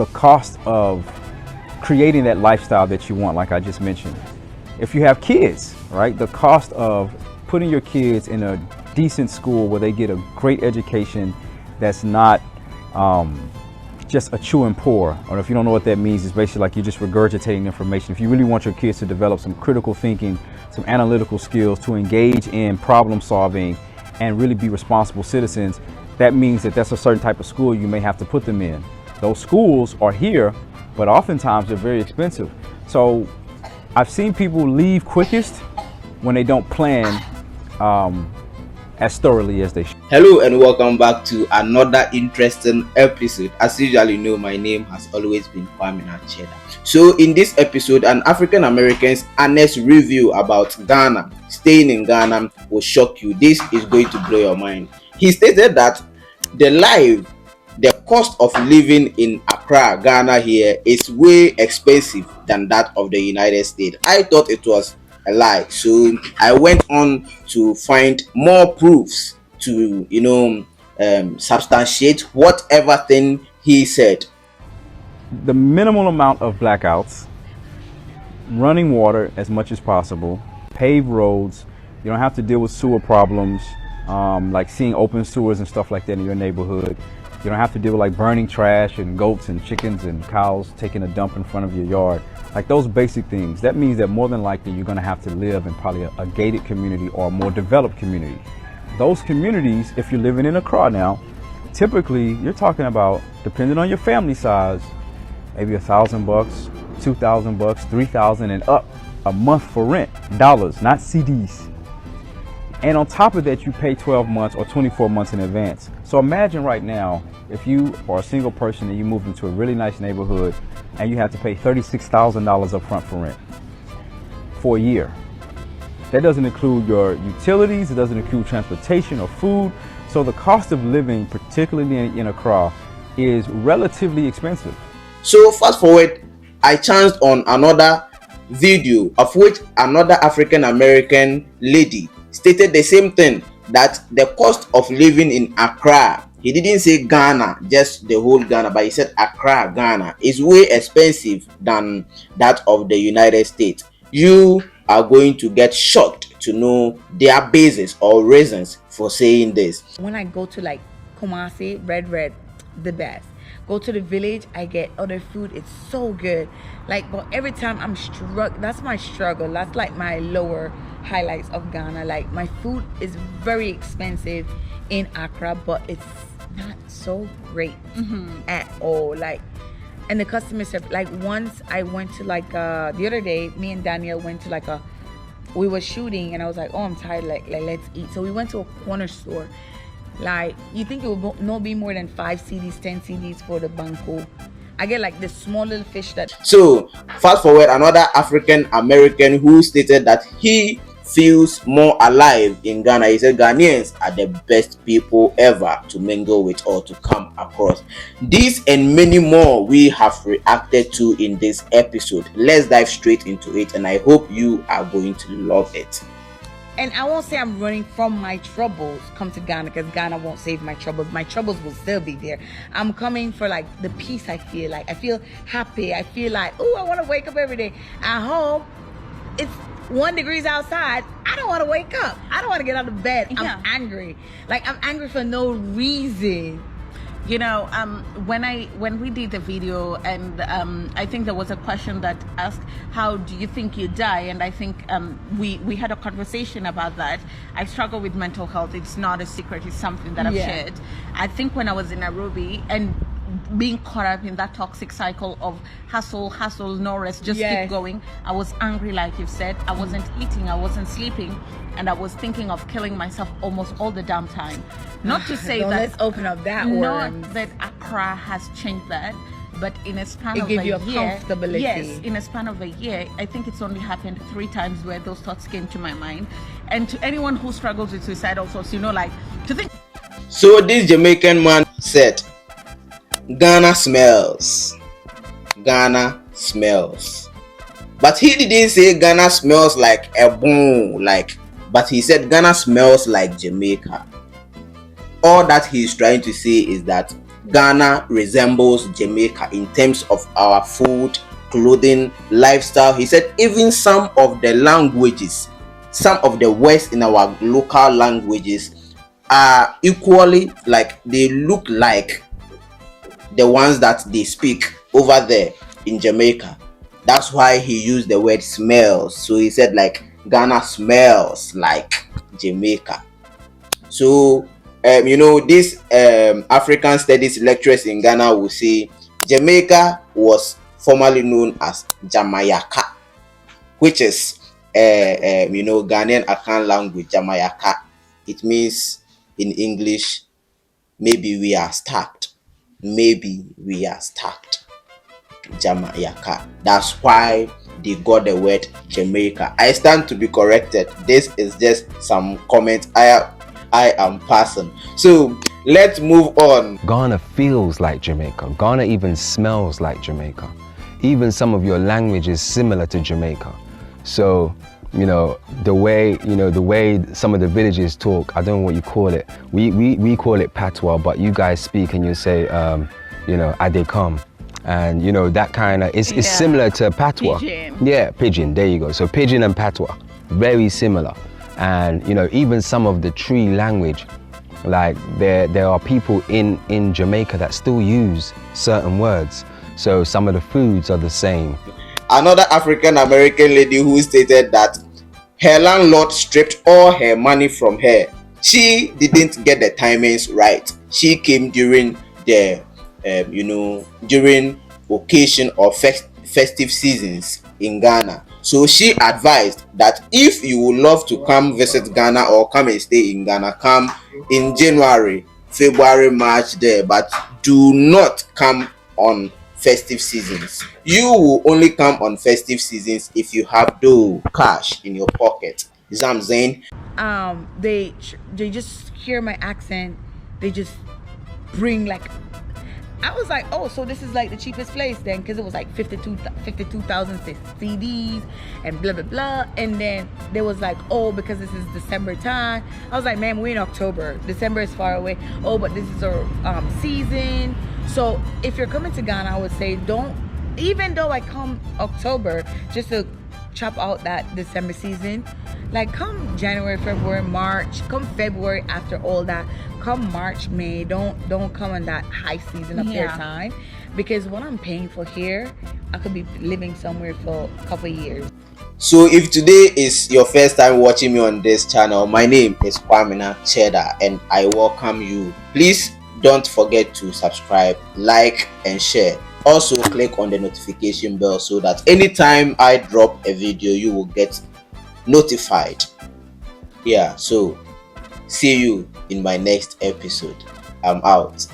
the cost of creating that lifestyle that you want, like I just mentioned. If you have kids, right, the cost of putting your kids in a decent school where they get a great education that's not just a chew and pour, or if you don't know what that means, it's basically like you're just regurgitating information. If you really want your kids to develop some critical thinking, some analytical skills, to engage in problem solving and really be responsible citizens, that means that that's a certain type of school you may have to put them in. Those schools are here, but oftentimes they're very expensive. So I've seen people leave quickest when they don't plan as thoroughly as they should. Hello and welcome back to another interesting episode. As usual, you know, my name has always been Kwame Nacheda. So in this episode, an African American's honest review about Ghana, staying in Ghana, will shock you. This is going to blow your mind. He stated that the cost of living in Accra, Ghana here is way expensive than that of the United States. I thought it was a lie, so I went on to find more proofs to substantiate whatever thing he said. The minimal amount of blackouts, running water as much as possible, paved roads, you don't have to deal with sewer problems, like seeing open sewers and stuff like that in your neighborhood. You don't have to deal with like burning trash and goats and chickens and cows taking a dump in front of your yard. Like those basic things. That means that more than likely you're going to have to live in probably a gated community or a more developed community. Those communities, if you're living in Accra now, typically you're talking about, depending on your family size, maybe $1,000, $2,000, $3,000 and up a month for rent, dollars, not CDs. And on top of that, you pay 12 months or 24 months in advance. So imagine right now, if you are a single person and you move into a really nice neighborhood and you have to pay $36,000 up front for rent for a year. That doesn't include your utilities, it doesn't include transportation or food. So the cost of living, particularly in Accra, is relatively expensive. So fast forward, I chanced on another video of which another African American lady stated the same thing, that the cost of living in Accra, he didn't say Ghana, just the whole Ghana, but he said Accra, Ghana, is way expensive than that of the United States. You are going to get shocked to know their basis or reasons for saying this. When I go to like Kumasi, red, the best. Go to the village, I get other food, it's so good. Like, but every time I'm that's my struggle. That's like my lower highlights of Ghana. Like, my food is very expensive in Accra, but it's not so great at all. Like, and the customer service, like once I went to like the other day, me and Daniel went to we were shooting and I was like, oh, I'm tired, like let's eat. So we went to a corner store. Like, you think it would not be more than 5 CDs, 10 CDs for the banco. I get like this small little fish that... So, fast forward, another African American who stated that he feels more alive in Ghana. He said Ghanaians are the best people ever to mingle with or to come across. This and many more we have reacted to in this episode. Let's dive straight into it and I hope you are going to love it. And I won't say I'm running from my troubles, come to Ghana, because Ghana won't save my troubles. My troubles will still be there. I'm coming for like the peace I feel. Like, I feel happy. I feel like, oh, I want to wake up every day. At home, it's 1 degree outside. I don't want to wake up. I don't want to get out of bed. Yeah. I'm angry. Like, I'm angry for no reason. You know, when we did the video, and I think there was a question that asked, how do you think you die? And I think we had a conversation about that. I struggle with mental health. It's not a secret. It's something that I've shared. I think when I was in Nairobi and being caught up in that toxic cycle of hustle, no rest, just keep going. I was angry, like you've said. I wasn't eating, I wasn't sleeping, and I was thinking of killing myself almost all the damn time. Not to say that... Let's open up that one. Not that Accra has changed that, but in a span It of gives a you a year... comfortability. Yes, in a span of a year, I think it's only happened 3 times where those thoughts came to my mind. And to anyone who struggles with suicidal thoughts, you know, like, to think... So this Jamaican man said, Ghana smells. Ghana smells. But he didn't say Ghana smells like a boom, but he said Ghana smells like Jamaica. All that he's trying to say is that Ghana resembles Jamaica in terms of our food, clothing, lifestyle. He said even some of the languages, some of the words in our local languages are equally, like, they look like the ones that they speak over there in Jamaica. That's why he used the word smells. So he said, like, Ghana smells like Jamaica. So these African studies lecturers in Ghana will say Jamaica was formerly known as Jamaica, which is Ghanaian Akan language. Jamaica, it means in English, maybe we are stacked. Maybe we are stacked. Jamaica. That's why they got the word Jamaica. I stand to be corrected. This is just some comment I am passing. So let's move on. Ghana feels like Jamaica. Ghana even smells like Jamaica. Even some of your language is similar to Jamaica. So, the way some of the villages talk, I don't know what you call it. We call it patois, but you guys speak and you say, adekam. And that kind of is similar to patois. Pidgin. Yeah, pidgin, there you go. So pidgin and patois, very similar. And even some of the tree language, like there are people in Jamaica that still use certain words. So some of the foods are the same. Another African American lady who stated that her landlord stripped all her money from her. She didn't get the timings right. She came during the during occasion or festive seasons in Ghana. So she advised that if you would love to come visit Ghana or come and stay in Ghana, come in January, February, March there, but do not come on festive seasons. You will only come on festive seasons if you have cash in your pocket. You see what I'm saying? They just hear my accent. They just bring, like, I was like, oh, so this is like the cheapest place then, because it was like 52,000 CDs and blah blah blah. And then there was like, oh, because this is December time. I was like, man, we're in October. December is far away. Oh, but this is our season. So if you're coming to Ghana, I would say don't. Even though I come October just to chop out that December season, like come January, February, March, come February after all that, come March, May, don't come on that high season of their time, because what I'm paying for here, I could be living somewhere for a couple of years. So if today is your first time watching me on this channel, my name is Kwamina Cheddar and I welcome you. Please don't forget to subscribe, like and share. Also click on the notification bell so that anytime I drop a video you will get notified. So see you in my next episode. I'm out.